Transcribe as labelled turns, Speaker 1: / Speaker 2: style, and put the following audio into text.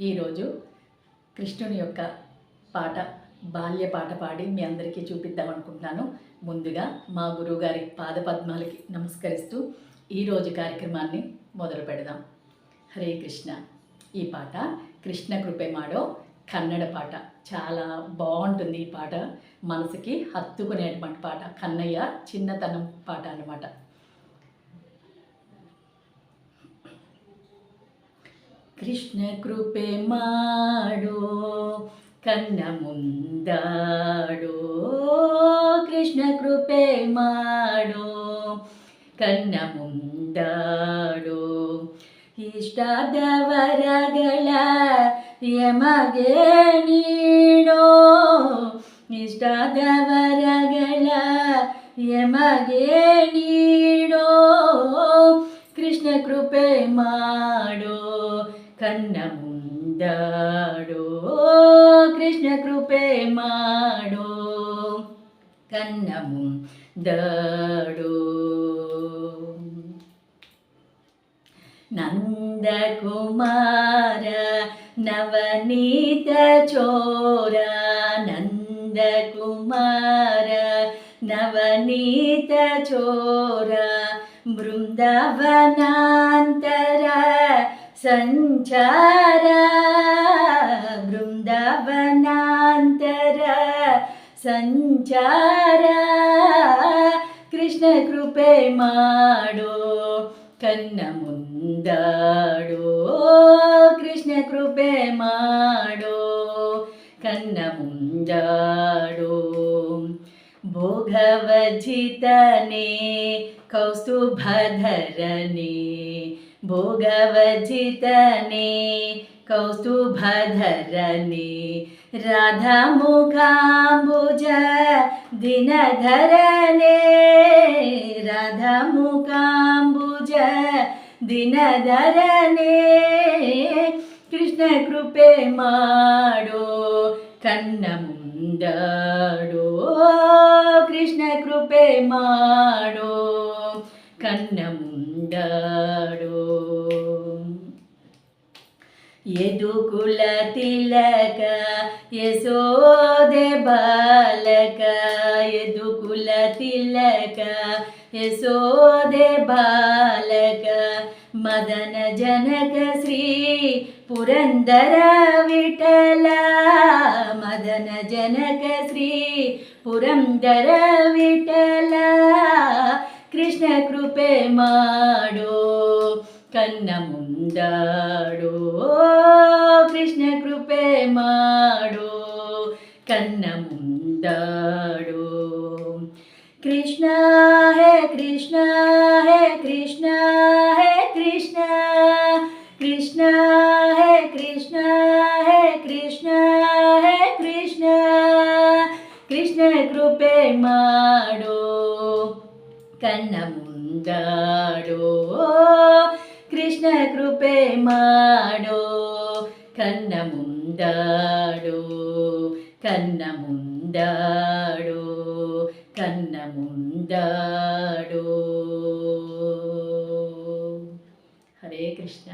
Speaker 1: ఈరోజు కృష్ణుని యొక్క పాట బాల్య పాట పాడి మీ అందరికీ చూపిద్దామనుకుంటున్నాను. ముందుగా మా గురువుగారి పాదపద్మాలకి నమస్కరిస్తూ ఈరోజు కార్యక్రమాన్ని మొదలు పెడదాం. హరే కృష్ణ. ఈ పాట కృష్ణ కృపే మాడో కన్నడ పాట. చాలా బాగుంటుంది ఈ పాట, మనసుకి హత్తుకునేటువంటి పాట. కన్నయ్య చిన్నతనం పాట అన్నమాట. ಕೃಷ್ಣ ಕೃಪೆ ಮಾಡೋ ಕನ್ನ ಮುಂದಾಡೋ, ಕೃಷ್ಣ ಕೃಪೆ ಮಾಡೋ ಕನ್ನ ಮುಂದಾಡೋ, ಇಷ್ಟಾದ ವರಗಳ ಯಮಗೆ ನೀಡೋ, ಇಷ್ಟಾದ ವರಗಳ ಯಮಗೆ ನೀಡೋ, ಕೃಷ್ಣ ಕೃಪೆ ಮಾಡೋ ಕನ್ನ ಮುಂದಾಡೋ, ಕೃಷ್ಣ ಕೃಪೆ ಮಾಡೋ ಕನ್ನ ಮುಂದಾಡೋ. ನಂದ ಕುಮಾರ ನವನೀತ ಚೋರ, ನಂದ ಕುಮಾರ ನವನೀತ ಚೋರ, ಬೃಂದಾವನಾಂತರ ಸಂಚಾರ, ಬೃಂದಾವನಾಂತರ ಸಂಚಾರ, ಕೃಷ್ಣ ಕೃಪೆ ಮಾಡೋ ಕನ್ನ ಮುಂದಾಡೋ, ಕೃಷ್ಣ ಕೃಪೆ ಮಾಡೋ ಕನ್ನ ಮುಂದಾಡೋ. ಭೋಗವಜಿತನೇ ಕೌಸ್ತುಭಧರನೇ, ಭೋಗವಜಿತನೇ ಕೌಸ್ತುಭಧರನೇ, ರಾಧಾ ಮುಖಾಂಬುಜ ದಿನಧರನೇ, ರಾಧಾ ಮುಖಾಂಬುಜ ದಿನಧರನೇ, ಕೃಷ್ಣ ಕೃಪೆ ಮಾಡೋ ಕನ್ನ ಮುಂದಾಡೋ, ಕೃಷ್ಣ ಕೃಪೆ ಮಾಡೋ ಕನ್ನ ಮುಂದಾಡೋ. ಯದುಕುಲ ತಿಲಕ ಯಶೋದೆ ಬಾಲಕ, ಯದುಕುಲ ತಿಲಕ ಯಶೋದೆ ಬಾಲಕ, ಮದನ ಜನಕ ಶ್ರೀ ಪುರಂದರ ವಿಠಲ, ಮದನ ಜನಕ ಶ್ರೀ ಪುರಂದರ ವಿಠಲ, ಕೃಷ್ಣ ಕೃಪೆ ಮಾಡೋ ಕನ್ನ ಮುಂದಾಡೋ, ಕೃಷ್ಣ ಕೃಪೆ ಮಾಡೋ ಕನ್ನ ಮುಂದಾಡೋ. ಕೃಷ್ಣ ಹೇ ಕೃಷ್ಣ ಹೇ ಕೃಷ್ಣ ಹೇ ಕೃಷ್ಣ, ಕೃಷ್ಣ ಹೇ ಕೃಷ್ಣ ಹೇ ಕೃಷ್ಣ ಹೇ ಕೃಷ್ಣ, ಕೃಷ್ಣ ಕೃಪೆ ಮಾಡೋ ಕನ್ನ ಮುಂದಾಡೋ, ಕೃಷ್ಣ ಕೃಪೆ ಮಾಡೋ ಕನ್ನ ಮುಂದಾಡೋ, ಕನ್ನ ಮುಂದಾಡೋ ಕನ್ನ ಮುಂದಾಡೋ. ಹರೇ ಕೃಷ್ಣ.